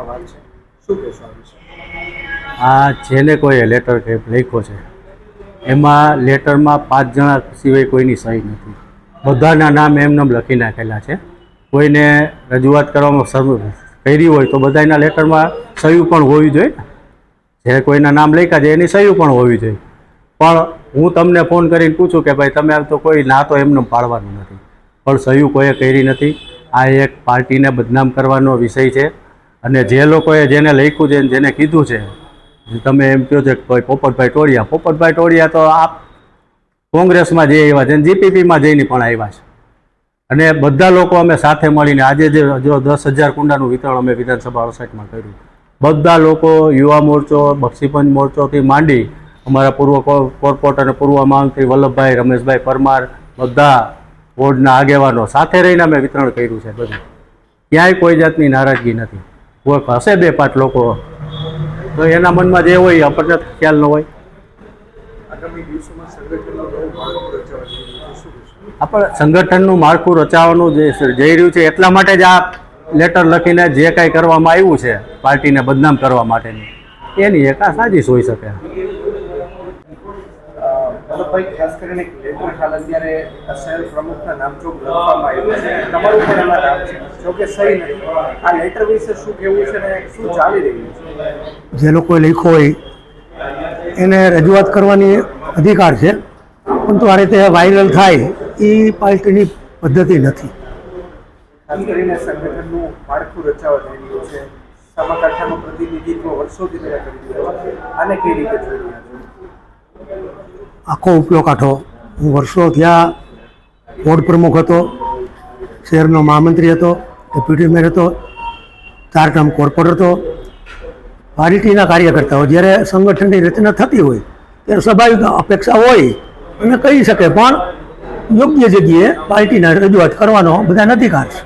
લેટરમાં વાત છે, શું કહેશો આ વિશે? આ જેને કોઈ લેટર કે લખ્યો છે એમાં લેટરમાં 5 જણા સિવાય કોઈની સહી નથી. બધાના નામ એમને લખી નાખેલા છે. કોઈને રજૂઆત કરવામાં કરી હોય તો બધાના લેટરમાં સહી પણ હોવી જોઈએ. જે કોઈના નામ લખ્યા છે એની સહી પણ હોવી જોઈએ. પણ હું તમને ફોન કરીને પૂછું કે ભાઈ તમે તો કોઈ ના તો એમને પાડવાનું નથી, પણ સહી કોઈએ કરી નથી. આ એક પાર્ટીને બદનામ કરવાનો વિષય છે. અને જે લોકોએ જેને લખ્યું છે જેને કીધું છે, તમે એમ કહો છો કે ભાઈ પોપટભાઈ ટોળિયા તો આપ કોંગ્રેસમાં જઈ આવ્યા છે, જીપીપીમાં જઈને પણ આવ્યા છે. અને બધા લોકો અમે સાથે મળીને આજે જે જો 10,000 કુંડાનું વિતરણ અમે વિધાનસભા સોસાયટીમાં કર્યું. બધા લોકો યુવા મોરચો, બક્ષીપંચ મોરચોથી માંડી અમારા પૂર્વ કોર્પોરેટર અને પૂર્વ મહામંત્રી વલ્લભભાઈ, રમેશભાઈ પરમાર, બધા વોર્ડના આગેવાનો સાથે રહીને અમે વિતરણ કર્યું છે. બધું ક્યાંય કોઈ જાતની નારાજગી નથી. કોઈ હશે 2-5 લોકો તો એના મનમાં જે હોય આપણને ખ્યાલ ન હોય. આગામી દિવસોમાં સંગઠનનું નવું માળખું રચવા જઈ રહ્યું છે, શું કહેશો? આપણે સંગઠનનું માળખું રચાવવાનું જઈ રહ્યું છે. એટલા માટે જ આ લેટર લખીને જે કાંઈ કરવામાં આવ્યું છે પાર્ટીને બદનામ કરવા માટેની, એની એક આ સાજિશ હોઈ શકે. વલ્લભભાઈ, ખાસ કરીને લેટર હાલ અત્યારે શહેર પ્રમુખના નામચોક લખવામાં આવ્યું છે, તમારું પણ એમાં નામ છે, જોકે સહી નથી. આ લેટર વિશે શું કહેવું છે ને શું ચાલી રહ્યું છે? જે લોકોએ લખ્યો હોય એને રજૂઆત કરવાની અધિકાર છે, પરંતુ આ રીતે વાયરલ થાય એ પાર્ટીની પદ્ધતિ નથી. ખાસ કરીને સંગઠનનું માળખું રચાવા જઈ રહ્યું છે, સાબરકાંઠાનું પ્રતિનિધિત્વ વર્ષોથી કરી રહ્યા છે, આને કઈ રીતે જોઈ રહ્યા છે? આખો ઉપલો કાંઠો હું વર્ષો ત્યાં વોર્ડ પ્રમુખ હતો, શહેરનો મહામંત્રી હતો, ડેપ્યુટી મેયર હતો, 4 ટર્મ કોર્પોરેટર હતો. પાર્ટીના કાર્યકર્તાઓ જ્યારે સંગઠનની રચના થતી હોય ત્યારે સ્વાભાવિક અપેક્ષા હોય અને કહી શકે, પણ યોગ્ય જગ્યાએ પાર્ટીના રજૂઆત કરવાનો બધાને અધિકાર છે.